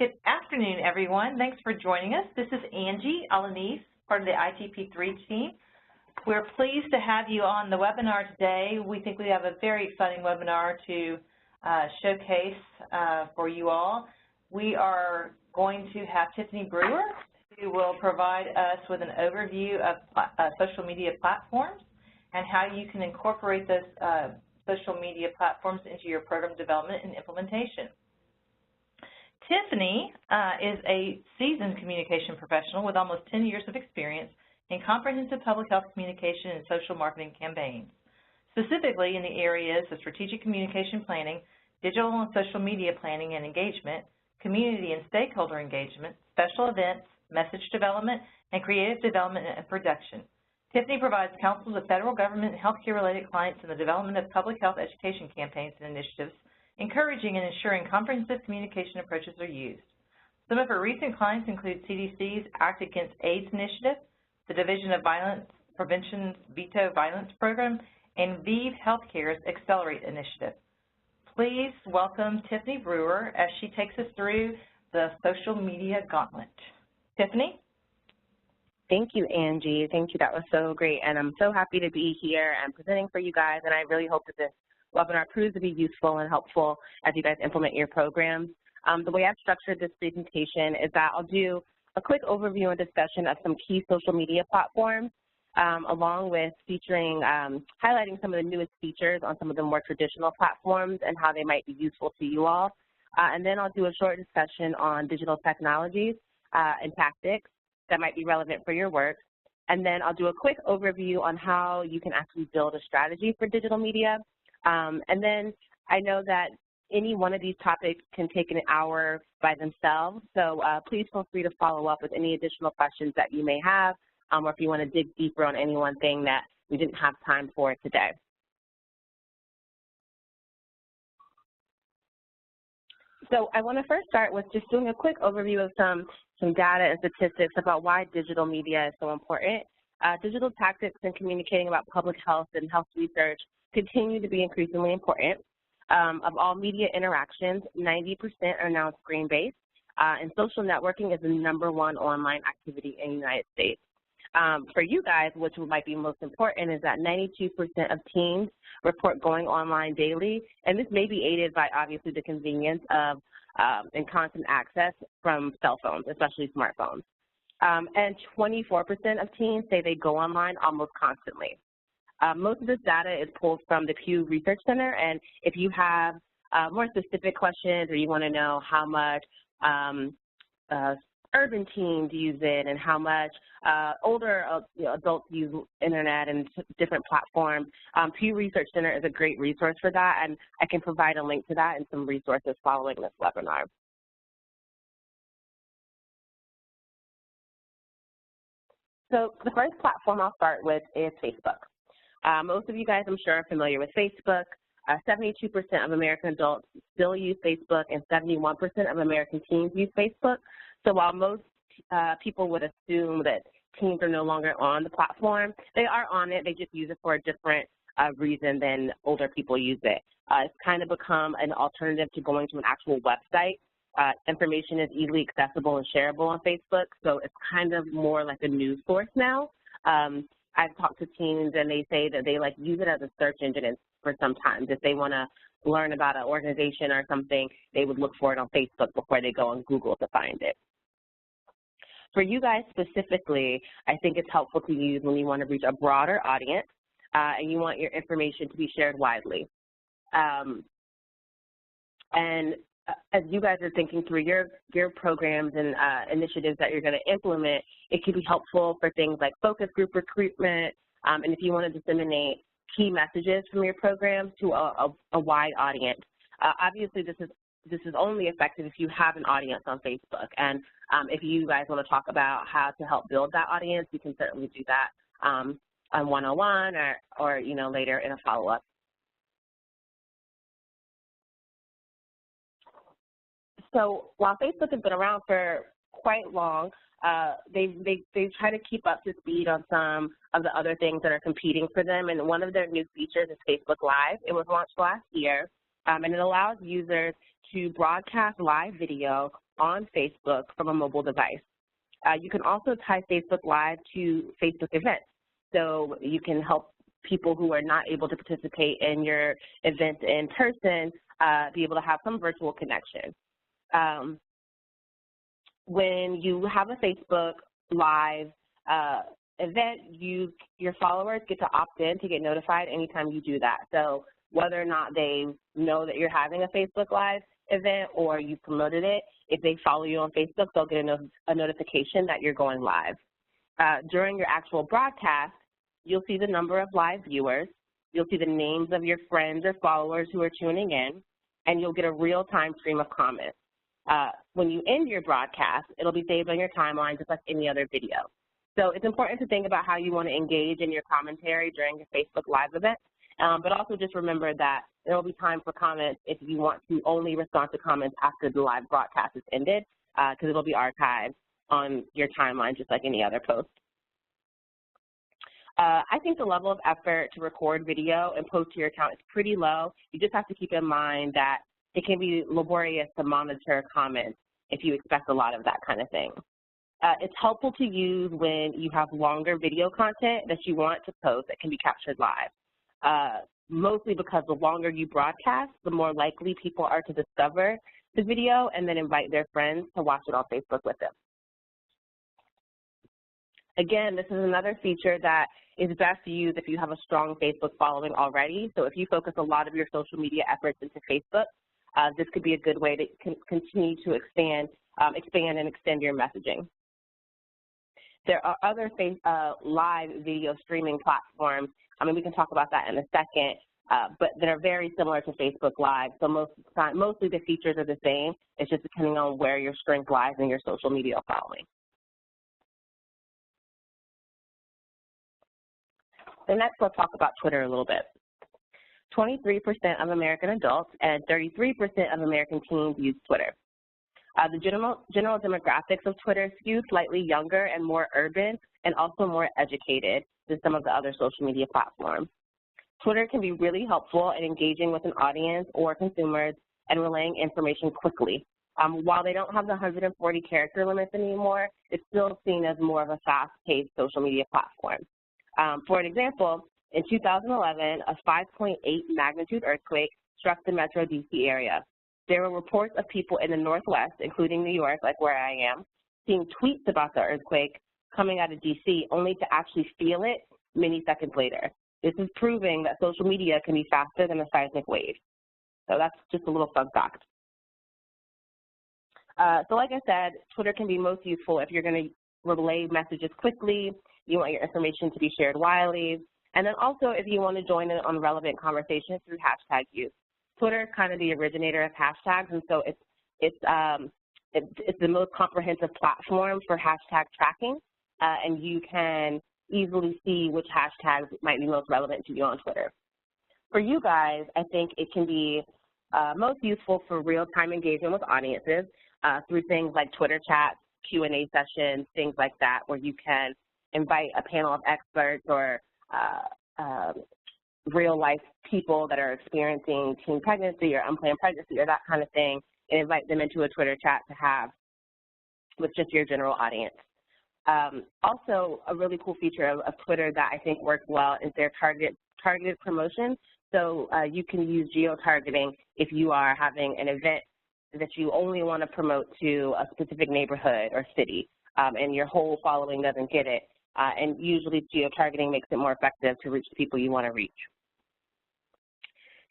Good afternoon, everyone. Thanks for joining us. This is Angie Alanis, part of the ITP3 team. We're pleased to have you on the webinar today. We think we have a very exciting webinar to showcase for you all. We are going to have Tiffany Brewer, who will provide us with an overview of social media platforms and how you can incorporate those social media platforms into your program development and implementation. Tiffany is a seasoned communication professional with almost 10 years of experience in comprehensive public health communication and social marketing campaigns, specifically in the areas of strategic communication planning, digital and social media planning and engagement, community and stakeholder engagement, special events, message development, and creative development and production. Tiffany provides counsel to federal government and healthcare-related clients in the development of public health education campaigns and initiatives, encouraging and ensuring comprehensive communication approaches are used. Some of her recent clients include CDC's Act Against AIDS initiative, the Division of Violence Prevention's Veto Violence Program, and ViVE Healthcare's Accelerate initiative. Please welcome Tiffany Brewer as she takes us through the social media gauntlet. Tiffany? Thank you, Angie. Thank you. That was so great, and I'm so happy to be here and presenting for you guys, and I really hope that this webinar proves to be useful and helpful as you guys implement your programs. The way I've structured this presentation is that I'll do a quick overview and discussion of some key social media platforms, along with featuring, highlighting some of the newest features on some of the more traditional platforms and how they might be useful to you all. And then I'll do a short discussion on digital technologies and tactics that might be relevant for your work. And then I'll do a quick overview on how you can actually build a strategy for digital media. And then I know that any one of these topics can take an hour by themselves, so please feel free to follow up with any additional questions that you may have, or if you want to dig deeper on any one thing that we didn't have time for today. So I want to first start with just doing a quick overview of some data and statistics about why digital media is so important. Digital tactics in communicating about public health and health research continue to be increasingly important. Of all media interactions, 90% are now screen-based, and social networking is the #1 online activity in the United States. For you guys, which might be most important, is that 92% of teens report going online daily, and this may be aided by obviously the convenience of and constant access from cell phones, especially smartphones. And 24% of teens say they go online almost constantly. Most of this data is pulled from the Pew Research Center, and if you have more specific questions or you want to know how much urban teens use it and how much older adults use internet and different platforms, Pew Research Center is a great resource for that, and I can provide a link to that and some resources following this webinar. So the first platform I'll start with is Facebook. Most of you guys, I'm sure, are familiar with Facebook. 72% of American adults still use Facebook, and 71% of American teens use Facebook. So while most people would assume that teens are no longer on the platform, they are on it. They just use it for a different reason than older people use it. It's kind of become an alternative to going to an actual website. Information is easily accessible and shareable on Facebook, so it's kind of more like a news source now. I've talked to teens, and they say that they use it as a search engine for some time. If they want to learn about an organization or something, they would look for it on Facebook before they go on Google to find it. For you guys specifically, I think it's helpful to use when you want to reach a broader audience and you want your information to be shared widely. And as you guys are thinking through your programs and initiatives that you're going to implement, it can be helpful for things like focus group recruitment, and if you want to disseminate key messages from your programs to a wide audience. Obviously, this is only effective if you have an audience on Facebook, and if you guys want to talk about how to help build that audience, you can certainly do that on one-on-one or later in a follow-up. So while Facebook has been around for quite long, they try to keep up to speed on some of the other things that are competing for them, and one of their new features is Facebook Live. It was launched last year, and it allows users to broadcast live video on Facebook from a mobile device. You can also tie Facebook Live to Facebook events, so you can help people who are not able to participate in your event in person be able to have some virtual connection. When you have a Facebook Live event, your followers get to opt in to get notified anytime you do that. So whether or not they know that you're having a Facebook Live event or you promoted it, if they follow you on Facebook, they'll get a notification that you're going live. During your actual broadcast, you'll see the number of live viewers, you'll see the names of your friends or followers who are tuning in, and you'll get a real-time stream of comments. When you end your broadcast, it'll be saved on your timeline just like any other video. So it's important to think about how you want to engage in your commentary during your Facebook Live event, but also just remember that there will be time for comments if you want to only respond to comments after the live broadcast is ended, because it'll be archived on your timeline just like any other post. I think the level of effort to record video and post to your account is pretty low. You just have to keep in mind that it can be laborious to monitor comments if you expect a lot of that kind of thing. It's helpful to use when you have longer video content that you want to post that can be captured live, mostly because the longer you broadcast, the more likely people are to discover the video and then invite their friends to watch it on Facebook with them. Again, this is another feature that is best to use if you have a strong Facebook following already. So if you focus a lot of your social media efforts into Facebook, this could be a good way to continue to expand and extend your messaging. There are other live video streaming platforms. I mean, we can talk about that in a second, but that are very similar to Facebook Live. So mostly the features are the same. It's just depending on where your strength lies in your social media following. So next, let's talk about Twitter a little bit. 23% of American adults and 33% of American teens use Twitter. The general demographics of Twitter skew slightly younger and more urban and also more educated than some of the other social media platforms. Twitter can be really helpful in engaging with an audience or consumers and relaying information quickly. While they don't have the 140 character limits anymore, it's still seen as more of a fast-paced social media platform. For an example, in 2011, a 5.8 magnitude earthquake struck the Metro DC area. There were reports of people in the Northwest, including New York, like where I am, seeing tweets about the earthquake coming out of DC only to actually feel it many seconds later. This is proving that social media can be faster than a seismic wave. So that's just a little fun fact. So like I said, Twitter can be most useful if you're going to relay messages quickly, you want your information to be shared widely, and then also if you want to join in on relevant conversations through hashtag use. Twitter is kind of the originator of hashtags, and so it's the most comprehensive platform for hashtag tracking, and you can easily see which hashtags might be most relevant to you on Twitter. For you guys, I think it can be most useful for real-time engagement with audiences through things like Twitter chats, Q&A sessions, things like that, where you can invite a panel of experts or real-life people that are experiencing teen pregnancy or unplanned pregnancy or that kind of thing, and invite them into a Twitter chat to have with just your general audience. Also, a really cool feature of Twitter that I think works well is their targeted promotion. So you can use geo-targeting if you are having an event that you only want to promote to a specific neighborhood or city, and your whole following doesn't get it. And usually geo-targeting makes it more effective to reach the people you want to reach.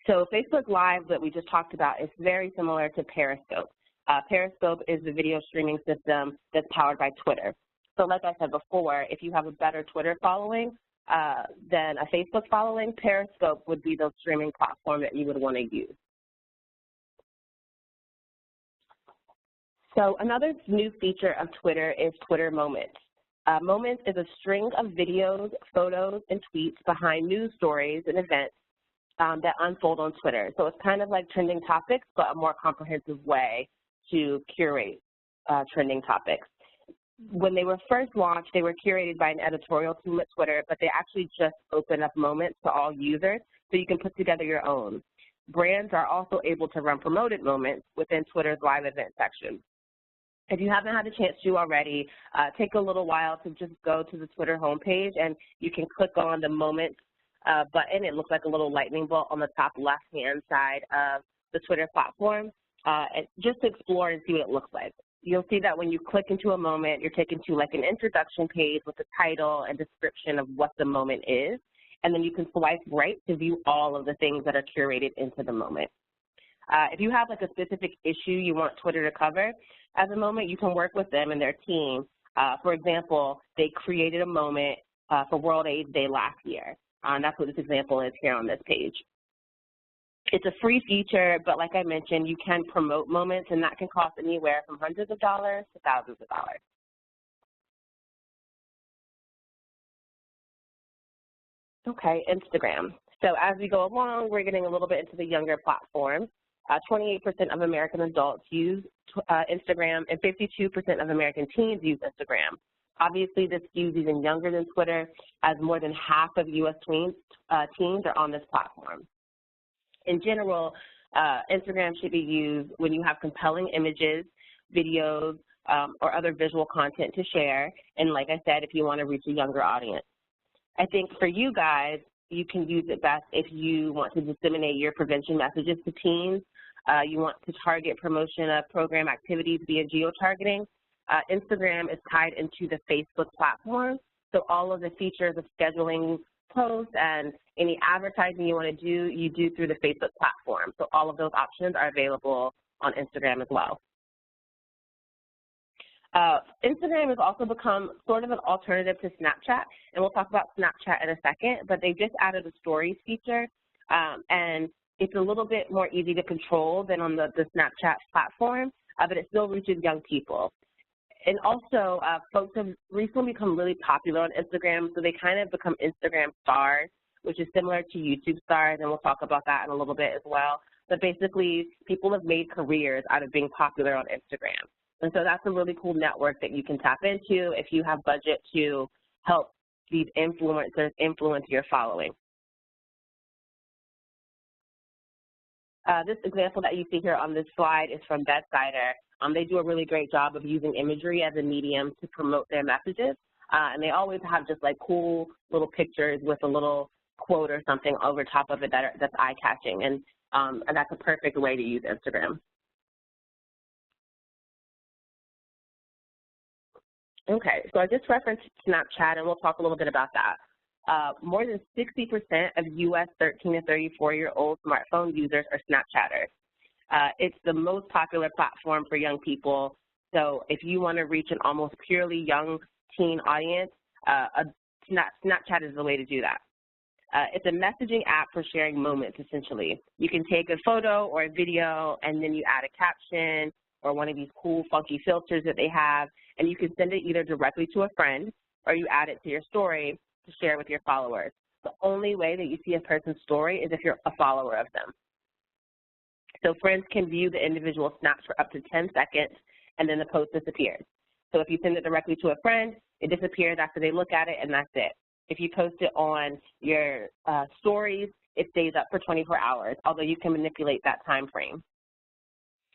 So Facebook Live that we just talked about is very similar to Periscope. Periscope is the video streaming system that's powered by Twitter. So like I said before, if you have a better Twitter following than a Facebook following, Periscope would be the streaming platform that you would want to use. So another new feature of Twitter is Twitter Moments. Moments is a string of videos, photos, and tweets behind news stories and events that unfold on Twitter. So it's kind of like trending topics, but a more comprehensive way to curate trending topics. When they were first launched, they were curated by an editorial team at Twitter, but they actually just open up Moments to all users, so you can put together your own. brands are also able to run promoted moments within Twitter's live event section. If you haven't had a chance to already, take a little while to just go to the Twitter homepage, and you can click on the Moments button. It looks like a little lightning bolt on the top left-hand side of the Twitter platform, and just to explore and see what it looks like. You'll see that when you click into a moment, you're taken to like an introduction page with the title and description of what the moment is, and then you can swipe right to view all of the things that are curated into the moment. If you have like a specific issue you want Twitter to cover as a moment, you can work with them and their team. For example, they created a moment for World AIDS Day last year, and that's what this example is here on this page. It's a free feature, but like I mentioned, you can promote moments, and that can cost anywhere from hundreds of dollars to thousands of dollars. Okay, Instagram. So as we go along, we're getting a little bit into the younger platforms. 28% of American adults use Instagram, and 52% of American teens use Instagram. Obviously, this skews even younger than Twitter, as more than half of U.S. teens are on this platform. In general, Instagram should be used when you have compelling images, videos, or other visual content to share, and like I said, if you want to reach a younger audience. I think for you guys, you can use it best if you want to disseminate your prevention messages to teens. You want to target promotion of program activities via geo-targeting. Instagram is tied into the Facebook platform, so all of the features of scheduling posts and any advertising you want to do, you do through the Facebook platform. So all of those options are available on Instagram as well. Instagram has also become sort of an alternative to Snapchat, and we'll talk about Snapchat in a second, but they just added a stories feature, and it's a little bit more easy to control than on the Snapchat platform, but it still reaches young people. And also, folks have recently become really popular on Instagram, so they kind of become Instagram stars, which is similar to YouTube stars, and we'll talk about that in a little bit as well. But basically, people have made careers out of being popular on Instagram. And so that's a really cool network that you can tap into if you have budget to help these influencers influence your following. This example that you see here on this slide is from Bedsider. They do a really great job of using imagery as a medium to promote their messages, and they always have just like cool little pictures with a little quote or something over top of it that's eye-catching, and that's a perfect way to use Instagram. Okay, so I just referenced Snapchat, and we'll talk a little bit about that. More than 60% of U.S. 13 to 34-year-old smartphone users are Snapchatters. It's the most popular platform for young people, so if you want to reach an almost purely young teen audience, Snapchat is the way to do that. It's a messaging app for sharing moments, essentially. You can take a photo or a video, and then you add a caption or one of these cool, funky filters that they have, and you can send it either directly to a friend or you add it to your story to share with your followers. The only way that you see a person's story is if you're a follower of them. So friends can view the individual snaps for up to 10 seconds, and then the post disappears. So if you send it directly to a friend, it disappears after they look at it, and that's it. If you post it on your stories, it stays up for 24 hours, although you can manipulate that time frame.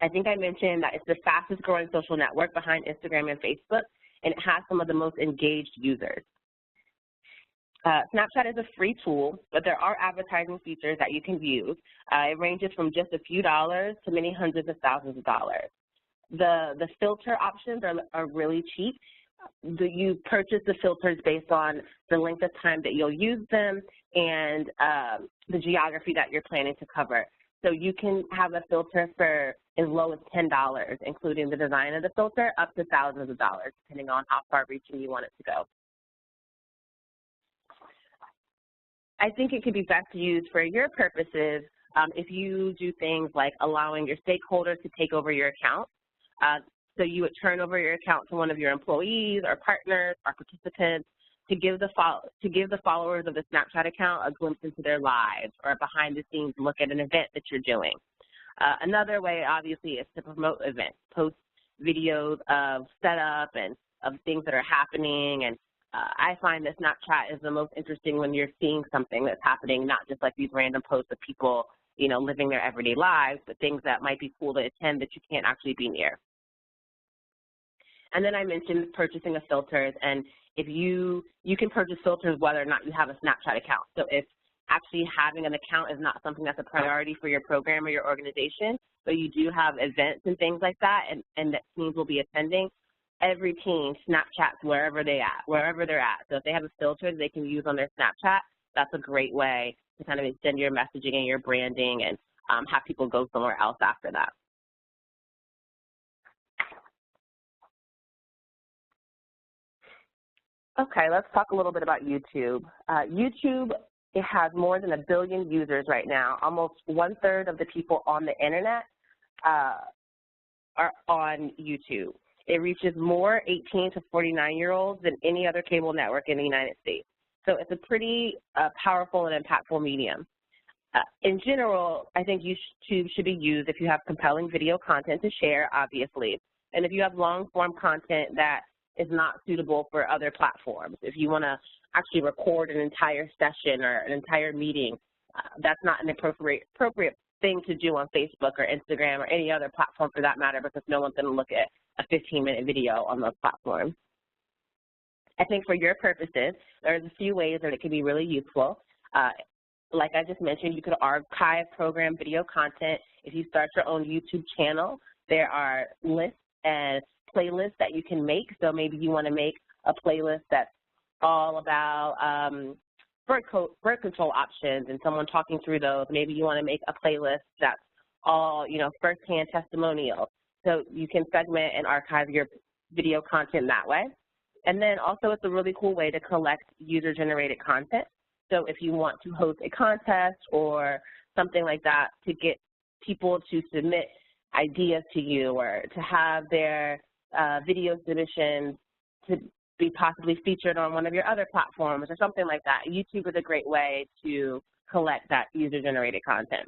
I think I mentioned that it's the fastest growing social network behind Instagram and Facebook, and it has some of the most engaged users. Snapchat is a free tool, but there are advertising features that you can use. It ranges from just a few dollars to many hundreds of thousands of dollars. The filter options are really cheap. You purchase the filters based on the length of time that you'll use them and the geography that you're planning to cover. So you can have a filter for as low as $10, including the design of the filter, up to thousands of dollars, depending on how far reaching you want it to go. I think it could be best used for your purposes if you do things like allowing your stakeholders to take over your account. So you would turn over your account to one of your employees or partners or participants to give the followers of the Snapchat account a glimpse into their lives or a behind-the-scenes look at an event that you're doing. Another way, obviously, is to promote events, post videos of setup and of things that are happening. And I find that Snapchat is the most interesting when you're seeing something that's happening, not just like these random posts of people you know, living their everyday lives, but things that might be cool to attend that you can't actually be near. And then I mentioned purchasing of filters, and if you can purchase filters whether or not you have a Snapchat account. So if actually having an account is not something that's a priority for your program or your organization, but you do have events and things like that, and that teams will be attending, every team Snapchats wherever they're at. So if they have a filter they can use on their Snapchat, that's a great way to kind of extend your messaging and your branding and have people go somewhere else after that. Okay, let's talk a little bit about YouTube. YouTube, it has more than 1 billion users right now. Almost 1/3 of the people on the internet are on YouTube. It reaches more 18 to 49-year-olds than any other cable network in the United States. So it's a pretty powerful and impactful medium. In general, I think YouTube should be used if you have compelling video content to share, obviously, and if you have long-form content that is not suitable for other platforms. If you want to actually record an entire session or an entire meeting, that's not an appropriate thing to do on Facebook or Instagram or any other platform for that matter, because no one's going to look at a 15-minute video on those platforms. I think for your purposes, there's a few ways that it can be really useful. Like I just mentioned, you could archive program video content. If you start your own YouTube channel, there are lists and playlists that you can make. So maybe you want to make a playlist that's all about birth control options and someone talking through those. Maybe you want to make a playlist that's all, you know, firsthand testimonials. So you can segment and archive your video content that way. And then also it's a really cool way to collect user-generated content. So if you want to host a contest or something like that to get people to submit ideas to you or to have their video submissions to be possibly featured on one of your other platforms or something like that, YouTube is a great way to collect that user-generated content.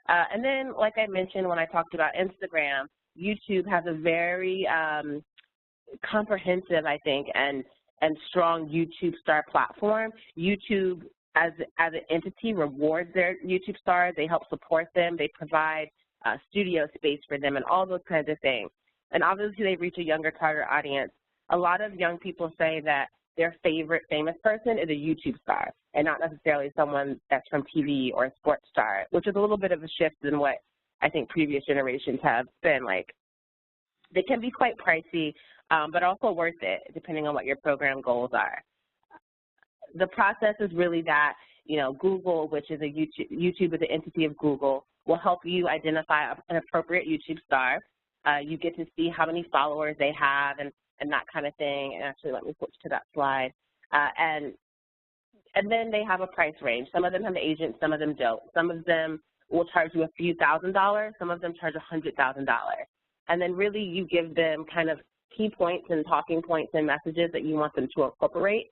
And then, like I mentioned when I talked about Instagram, YouTube has a very comprehensive, I think, and strong YouTube Star platform. YouTube, as an entity, rewards their YouTube stars. They help support them. They provide studio space for them and all those kinds of things. And obviously, they reach a younger target audience. A lot of young people say that their favorite famous person is a YouTube star and not necessarily someone that's from TV or a sports star, which is a little bit of a shift in what I think previous generations have been like. They can be quite pricey, but also worth it, depending on what your program goals are. The process is really that, you know, Google, which is YouTube is an entity of Google, will help you identify an appropriate YouTube star. You get to see how many followers they have and that kind of thing. And actually, let me switch to that slide. And then they have a price range. Some of them have agents, some of them don't. Some of them will charge you a few $1,000s, some of them charge $100,000. And then really you give them kind of key points and talking points and messages that you want them to incorporate.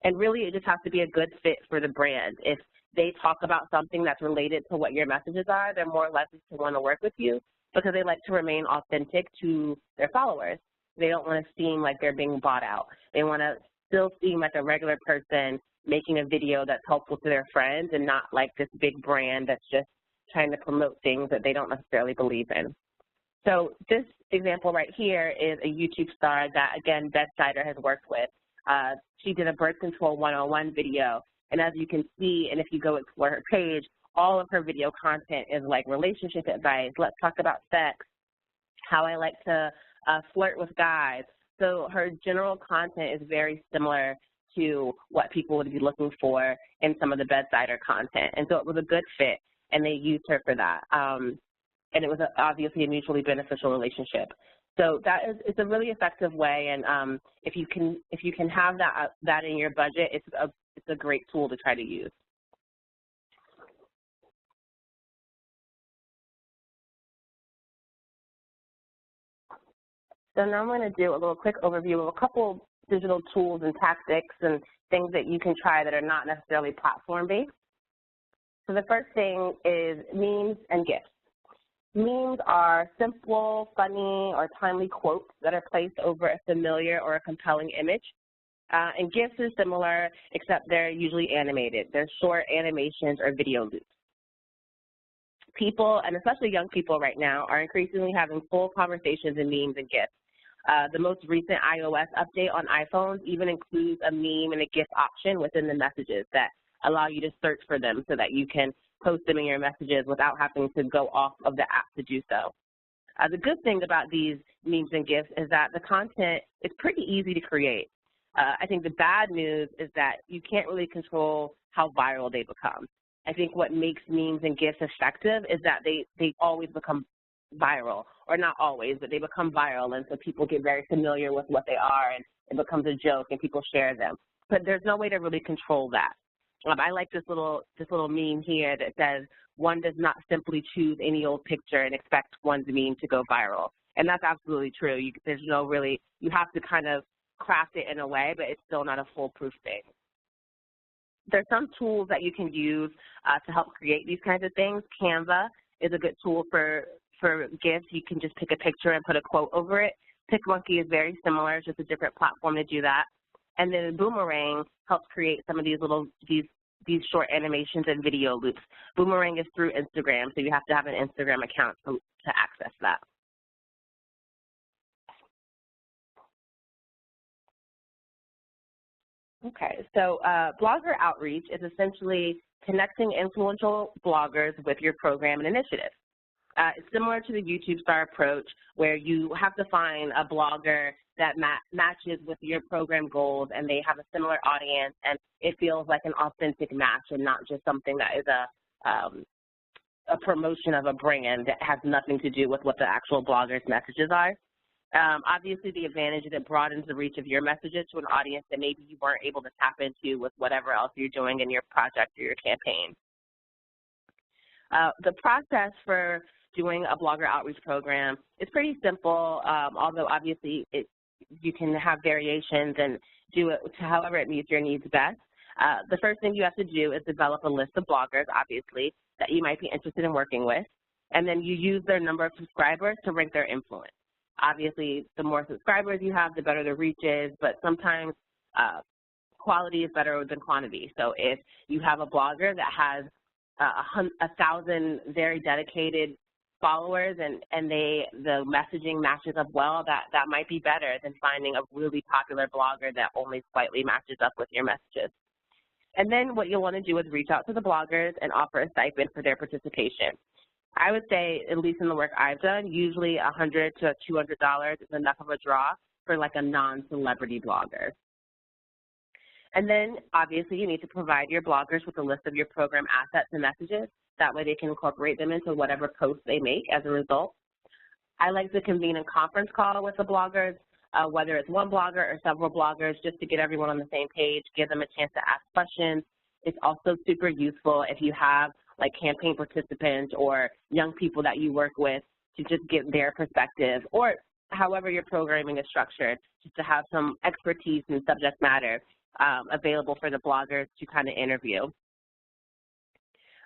And really it just has to be a good fit for the brand. If they talk about something that's related to what your messages are, they're more likely to want to work with you because they like to remain authentic to their followers. They don't want to seem like they're being bought out. They want to still seem like a regular person making a video that's helpful to their friends and not like this big brand that's just trying to promote things that they don't necessarily believe in. So this example right here is a YouTube star that, again, Bedsider has worked with. She did a birth control 101 video, and as you can see, and if you go explore her page, all of her video content is like relationship advice, let's talk about sex, how I like to flirt with guys. So her general content is very similar to what people would be looking for in some of the Bedsider content. And so it was a good fit, and they used her for that. And it was obviously a mutually beneficial relationship. So it's a really effective way, and if you can have that in your budget, it's a great tool to try to use. So now I'm going to do a little quick overview of a couple digital tools and tactics and things that you can try that are not necessarily platform-based. So the first thing is memes and GIFs. Memes are simple, funny, or timely quotes that are placed over a familiar or a compelling image. And GIFs is similar, except they're usually animated. They're short animations or video loops. people, and especially young people right now, are increasingly having full conversations in memes and GIFs. The most recent iOS update on iPhones even includes a meme and a GIF option within the messages that allow you to search for them so that you can post them in your messages without having to go off of the app to do so. The good thing about these memes and GIFs is that the content is pretty easy to create. I think the bad news is that you can't really control how viral they become. I think what makes memes and GIFs effective is that they always become viral, or not always, but they become viral, and so people get very familiar with what they are, and it becomes a joke, and people share them. But there's no way to really control that. I like this little meme here that says, one does not simply choose any old picture and expect one's meme to go viral. And that's absolutely true. There's no really, you have to kind of craft it in a way, but it's still not a foolproof thing. There's some tools that you can use to help create these kinds of things. Canva is a good tool for GIFs. You can just pick a picture and put a quote over it. PicMonkey is very similar, it's just a different platform to do that. And then Boomerang helps create some of these short animations and video loops. Boomerang is through Instagram, so you have to have an Instagram account to access that. Okay, so blogger outreach is essentially connecting influential bloggers with your program and initiative. It's similar to the YouTube Star approach, where you have to find a blogger that matches with your program goals, and they have a similar audience, and it feels like an authentic match and not just something that is a promotion of a brand that has nothing to do with what the actual blogger's messages are. Obviously, the advantage is it broadens the reach of your messages to an audience that maybe you weren't able to tap into with whatever else you're doing in your project or your campaign. The process for doing a blogger outreach program is pretty simple, although obviously you can have variations and do it to however it meets your needs best. The first thing you have to do is develop a list of bloggers, obviously, that you might be interested in working with, and then you use their number of subscribers to rank their influence. Obviously, the more subscribers you have, the better the reach is, but sometimes quality is better than quantity. So if you have a blogger that has 1,000 very dedicated followers and the messaging matches up well, that might be better than finding a really popular blogger that only slightly matches up with your messages. And then what you'll want to do is reach out to the bloggers and offer a stipend for their participation. I would say, at least in the work I've done, usually $100 to $200 is enough of a draw for like a non-celebrity blogger. And then, obviously, you need to provide your bloggers with a list of your program assets and messages. That way they can incorporate them into whatever posts they make as a result. I like to convene a conference call with the bloggers, whether it's one blogger or several bloggers, just to get everyone on the same page, give them a chance to ask questions. It's also super useful if you have like campaign participants or young people that you work with to just get their perspective, or however your programming is structured, just to have some expertise in subject matter available for the bloggers to kind of interview.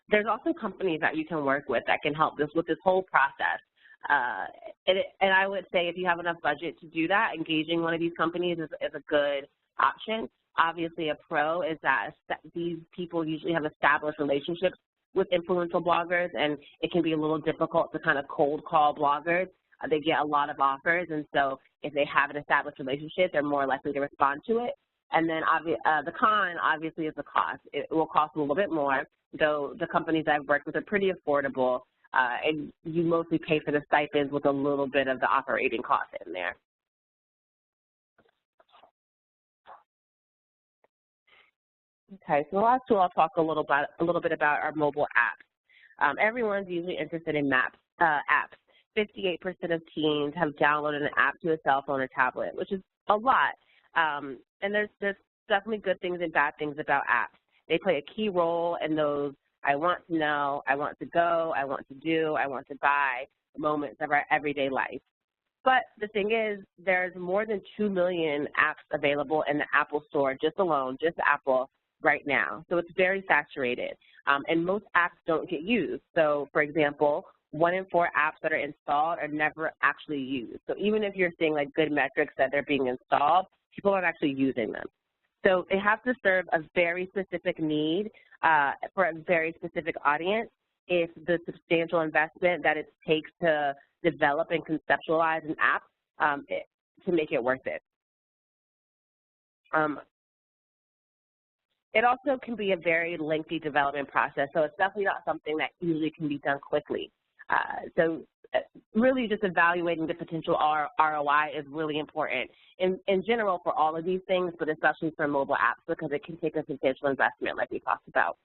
There's also companies that you can work with that can help with this whole process. And I would say if you have enough budget to do that, engaging one of these companies is a good option. Obviously, a pro is that these people usually have established relationships with influential bloggers, and it can be a little difficult to kind of cold call bloggers. They get a lot of offers, and so if they have an established relationship, they're more likely to respond to it. And then the con, obviously, is the cost. It will cost a little bit more, though the companies I've worked with are pretty affordable, and you mostly pay for the stipends with a little bit of the operating cost in there. Okay, so the last tool I'll talk a little bit about are mobile apps. Everyone's usually interested in apps. 58% of teens have downloaded an app to a cell phone or tablet, which is a lot. And there's definitely good things and bad things about apps. They play a key role in those I want to know, I want to go, I want to do, I want to buy moments of our everyday life. But the thing is, there's more than 2 million apps available in the Apple Store just Apple, right now. So it's very saturated. And most apps don't get used. So, for example, 1 in 4 apps that are installed are never actually used. So even if you're seeing like good metrics that they're being installed, people aren't actually using them. So they have to serve a very specific need for a very specific audience, if the substantial investment that it takes to develop and conceptualize an app to make it worth it. It also can be a very lengthy development process, so it's definitely not something that usually can be done quickly. So really just evaluating the potential ROI is really important in general for all of these things, but especially for mobile apps because it can take a substantial investment like we talked about.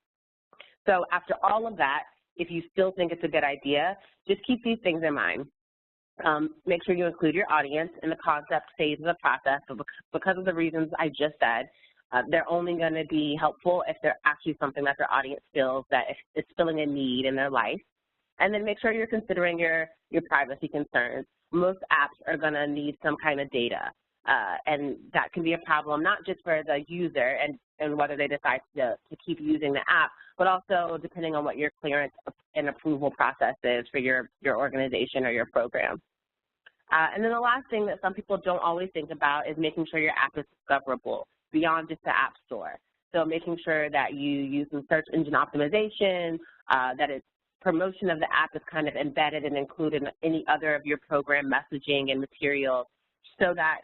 So after all of that, if you still think it's a good idea, just keep these things in mind. Make sure you include your audience in the concept phase of the process, but because of the reasons I just said, they're only going to be helpful if they're actually something that their audience feels that it's filling a need in their life. And then make sure you're considering your privacy concerns. Most apps are going to need some kind of data, and that can be a problem not just for the user and whether they decide to keep using the app, but also depending on what your clearance and approval process is for your organization or your program. And then the last thing that some people don't always think about is making sure your app is discoverable beyond just the App Store. So making sure that you use some search engine optimization, that its promotion of the app is kind of embedded and included in any other of your program messaging and materials so that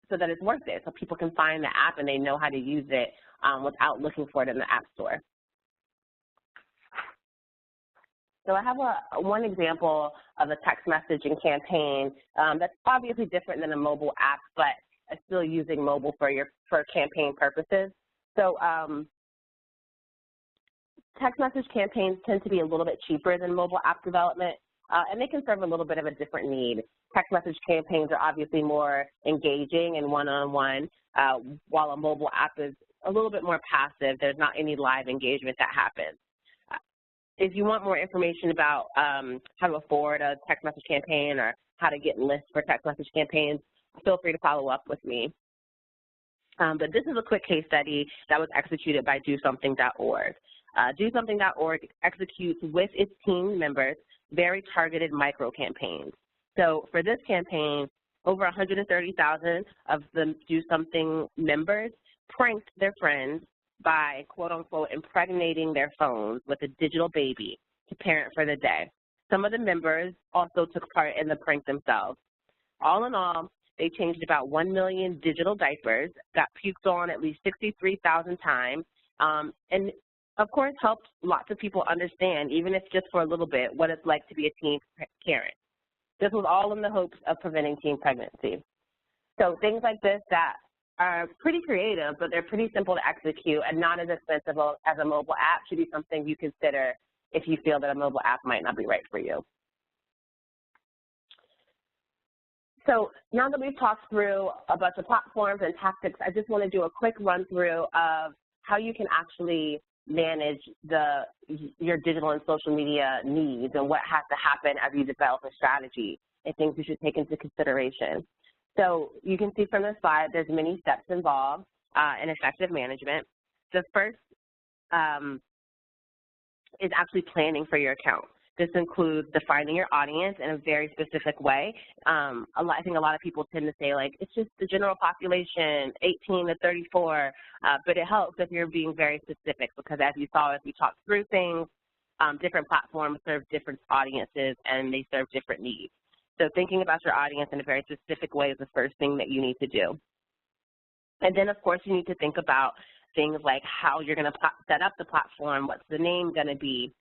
it's worth it, so people can find the app and they know how to use it without looking for it in the App Store. So I have one example of a text messaging campaign that's obviously different than a mobile app, but still using mobile for campaign purposes. So text message campaigns tend to be a little bit cheaper than mobile app development, and they can serve a little bit of a different need. Text message campaigns are obviously more engaging and one-on-one, while a mobile app is a little bit more passive. There's not any live engagement that happens. If you want more information about how to afford a text message campaign or how to get lists for text message campaigns, feel free to follow up with me. But this is a quick case study that was executed by DoSomething.org. DoSomething.org executes with its team members very targeted micro campaigns. So for this campaign, over 130,000 of the Do Something members pranked their friends by, quote unquote, impregnating their phones with a digital baby to parent for the day. Some of the members also took part in the prank themselves. All in all, they changed about 1 million digital diapers, got puked on at least 63,000 times, and of course helped lots of people understand, even if just for a little bit, what it's like to be a teen parent. This was all in the hopes of preventing teen pregnancy. So things like this that are pretty creative, but they're pretty simple to execute and not as expensive as a mobile app should be something you consider if you feel that a mobile app might not be right for you. So now that we've talked through a bunch of platforms and tactics, I just want to do a quick run through of how you can actually manage your digital and social media needs and what has to happen as you develop a strategy and things you should take into consideration. So you can see from this slide there's many steps involved in effective management. The first is actually planning for your account. This includes defining your audience in a very specific way. I think a lot of people tend to say, like, it's just the general population, 18 to 34, but it helps if you're being very specific because as you saw as we talked through things, different platforms serve different audiences and they serve different needs. So thinking about your audience in a very specific way is the first thing that you need to do. And then, of course, you need to think about things like how you're going to set up the platform, what's the name going to be,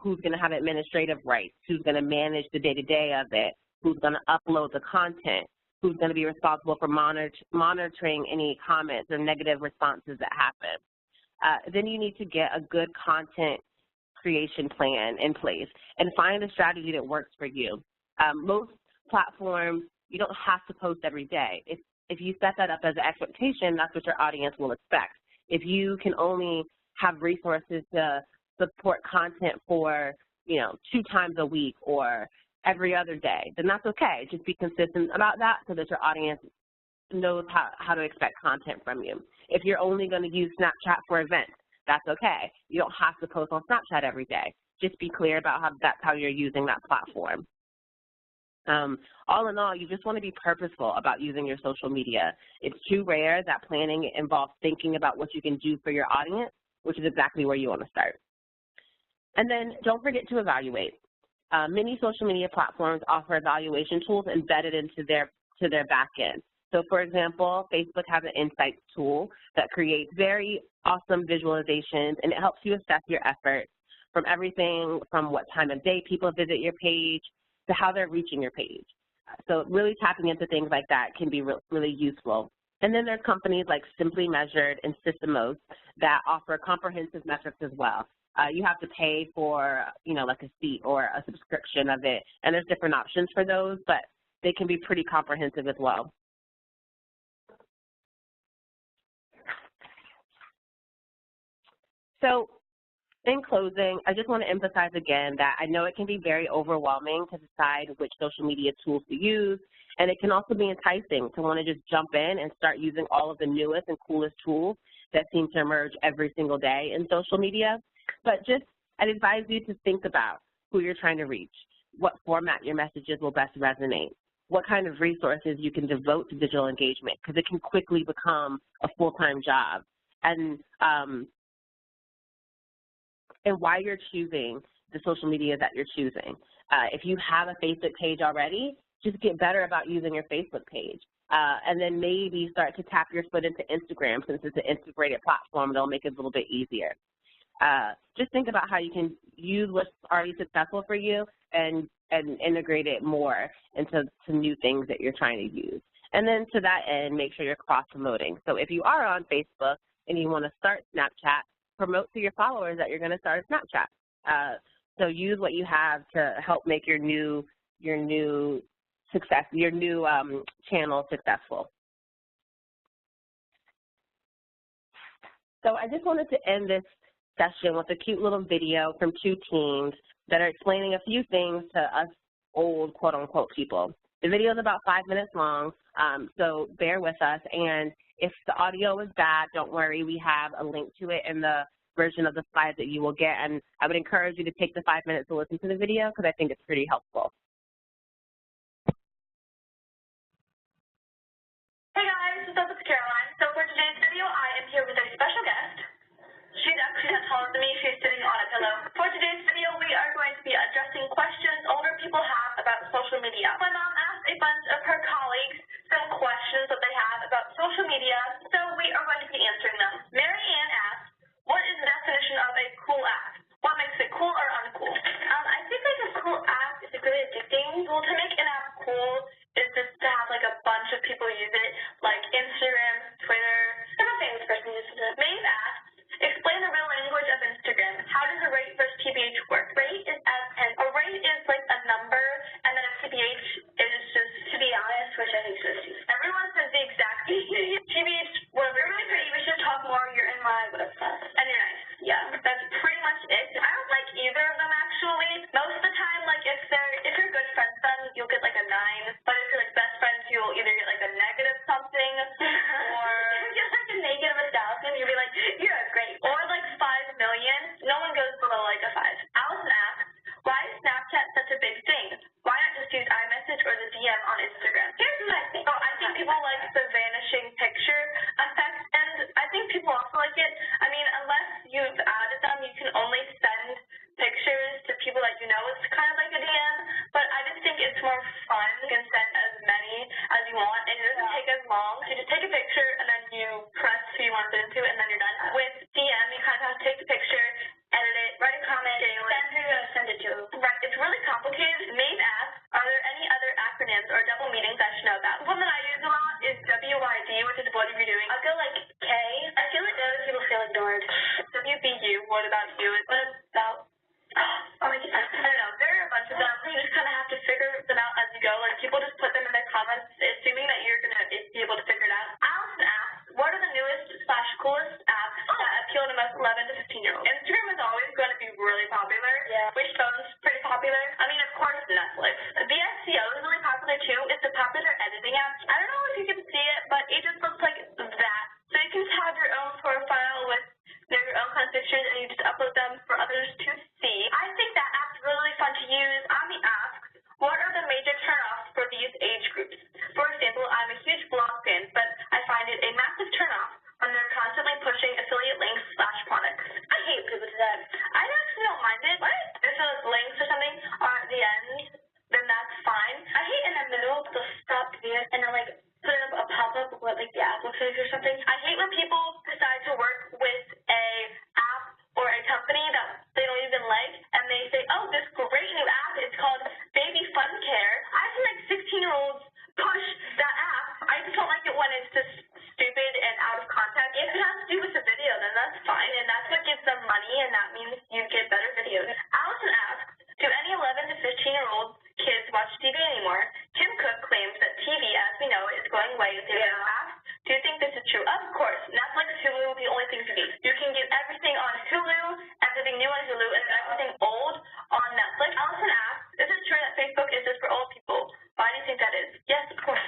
who's going to have administrative rights, who's going to manage the day-to-day of it, who's going to upload the content, who's going to be responsible for monitoring any comments or negative responses that happen. Then you need to get a good content creation plan in place and find a strategy that works for you. Most platforms, you don't have to post every day. If you set that up as an expectation, that's what your audience will expect. If you can only have resources to support content for, 2 times a week or every other day, then that's okay. Just be consistent about that so that your audience knows how to expect content from you. If you're only going to use Snapchat for events, that's okay. You don't have to post on Snapchat every day. Just be clear about how that's how you're using that platform. All in all, you just want to be purposeful about using your social media. It's too rare that planning involves thinking about what you can do for your audience, which is exactly where you want to start. And then don't forget to evaluate. Many social media platforms offer evaluation tools embedded into their back end. So for example, Facebook has an insights tool that creates very awesome visualizations, and it helps you assess your efforts from everything from what time of day people visit your page to how they're reaching your page. So really tapping into things like that can be really useful. And then there's companies like Simply Measured and Systemos that offer comprehensive metrics as well. You have to pay for, like a seat or a subscription of it, and there's different options for those, but they can be pretty comprehensive as well. So in closing, I just want to emphasize again that I know it can be very overwhelming to decide which social media tools to use, and it can also be enticing to want to just jump in and start using all of the newest and coolest tools that seem to emerge every single day in social media. But I'd advise you to think about who you're trying to reach, what format your messages will best resonate, what kind of resources you can devote to digital engagement, because it can quickly become a full-time job, and why you're choosing the social media that you're choosing. If you have a Facebook page already, just get better about using your Facebook page. And then maybe start to tap your foot into Instagram, since it's an integrated platform. It'll make it a little bit easier. Just think about how you can use what's already successful for you and integrate it more into new things that you're trying to use. And then to that end, make sure you're cross-promoting. So if you are on Facebook and you want to start Snapchat, promote to your followers that you're going to start a Snapchat. So use what you have to help make your new channel successful. So I just wanted to end this session with a cute little video from two teens that are explaining a few things to us old, quote-unquote, people. The video is about 5 minutes long, so bear with us. And if the audio is bad, don't worry. We have a link to it in the version of the slides that you will get. And I would encourage you to take the 5 minutes to listen to the video, because I think it's pretty helpful. Hey guys, what's up? It's Caroline. So for today's video, I am here with a special guest. She's actually not taller than me. She's sitting on a pillow. For today's video, we are going to be addressing questions older people have about social media. My mom asked a bunch of her colleagues some questions that they have about social media, so we are going to be answering them. Mary Ann asked, what is the definition of a cool app? What makes it cool or uncool? I think like a cool app is like really addicting. Well, to make an app cool is just to have like a bunch of people use it, like Instagram, Twitter, different famous person uses it. Maeve asked, explain the real language of Instagram. How does a rate versus TBH work? Rate is a rate is like a number, and then a TBH is just to be honest, which I think is just used. Everyone says the exact thing. TBH, whatever. You're really pretty. We should talk more. You're in my whatever. And you're nice. Yeah, that's pretty much it. I don't like either of them actually. Most of the time, like if you're good friends with them, you'll get like a 9. But if you're like best friends, you'll either get like a negative something or get like a negative 1,000. You'll be like, you're great. Or like 5 million. No one goes below like a 5. Allison asks, why is Snapchat such a big thing? Why not just use iMessage or the DM on Instagram? Here's what I think. Oh, I think people like the vanishing picture effect, and I think people also like it. I mean, unless you've added them, you can only send pictures to people that you know. It's kind of like a DM, but I just think it's more fun. You can send as many as you want, and it doesn't take as long. You just take a picture, and then you press who you want to send it to, and then you're done. With DM, you kind of have to take the picture, edit it, write a comment, send who you're going to send it to. Right, it's really complicated. Maeve asks, are there any other acronyms or double meanings I should know about? One that I use a lot is WYD, which is what are you doing? I'll go like K. I feel like those people feel ignored. WBU, what about you? What about... Oh my goodness. I don't know. There are a bunch of them. You just kind of have to figure them out as you go. Like, people just put them in their comments, assuming that you're going to be able to figure it out. Allison asks, what are the newest / coolest apps that appeal to most 11 to 15-year-olds? Instagram is always going to be really popular. Yeah. Wish phone's pretty popular. I mean, of course, Netflix. VSCO is really popular, too. It's a popular editing app. I don't know if you can see it, but it just looks like that. So you can have your own profile with your own kind of pictures, and you just upload them for others to see. I think that app's really fun to use. Ami asks, what are the major turnoffs for these age groups? For example, I'm a huge blog fan, but I find it a massive turnoff when they're constantly pushing affiliate links / products. I hate people do that. I actually don't mind it. What I Yes, of course.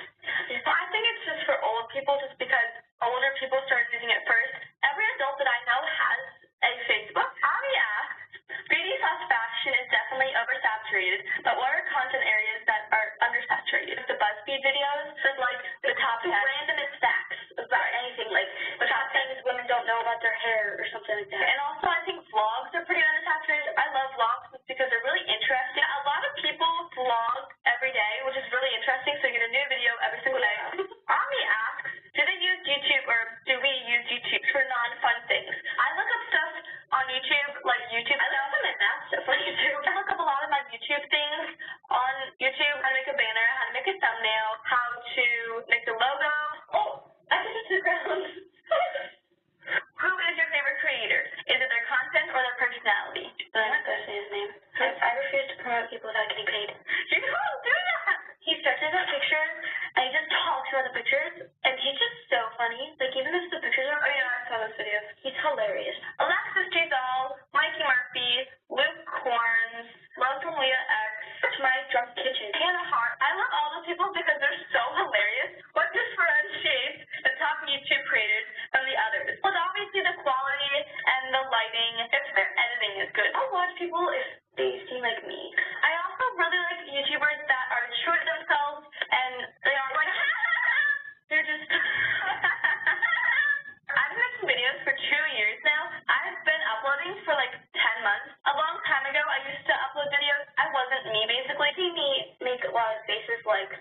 Well, I think it's just for old people just because older people started using it first. Every adult that I know has a Facebook. Abby asks, beauty/fashion is definitely oversaturated, but what are content areas that are undersaturated? The BuzzFeed videos, just like the top 10 randomest facts about anything, like the top things women don't know about their hair or something like that. And also I think vlogs are pretty undersaturated. I love vlogs because they're really interesting. A lot of people vlog every day, which is really interesting, so you get a new video every single day. Ami asks, do they use YouTube or do we use YouTube for non-fun things? I look up stuff on YouTube, like YouTube stuff. I look up my math stuff on YouTube. I look up a lot of my YouTube things on YouTube, how to make a banner, how to make a thumbnail, how to make the logo. Oh, I just hit the ground. Who is your favorite creator? Is it their content or their personality? I'm not going to say his name. I refuse to promote people without getting paid. You don't do that! He starts his own pictures, and he just talks about the pictures, and he's just so funny. Like, even if the pictures are... Oh, yeah, I saw those videos. He's hilarious. Alexis Giselle, Mikey Murphy, Luke Corns, Love from Leah X, My Drunk Kitchen, Hannah Hart. I love all those people because they're so hilarious. What differentiates the top YouTube creators from the others? Well, obviously the quality and the lighting, if their editing is good. I'll watch people if they seem like me. I also really like YouTubers that are true to themselves and they aren't like, they're just... I've been making videos for 2 years now. I've been uploading for like 10 months. A long time ago, I used to upload videos. I wasn't me, basically. See me make a lot of faces like,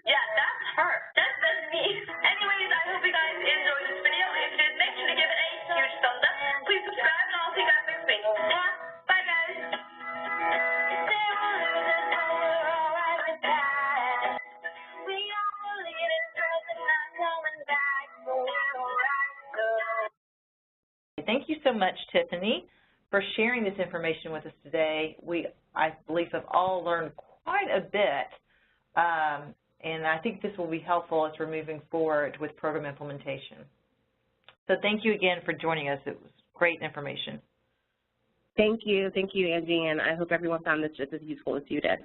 yeah, that's her. That's me. Anyways, I hope you guys enjoyed this video. If you did, make sure to give it a huge thumbs up. Please subscribe, and I'll see you guys next week. Bye, guys. Thank you so much, Tiffany, for sharing this information with us today. I believe, have all learned quite a bit, and I think this will be helpful as we're moving forward with program implementation. So thank you again for joining us. It was great information. Thank you, Angie, and I hope everyone found this just as useful as you did.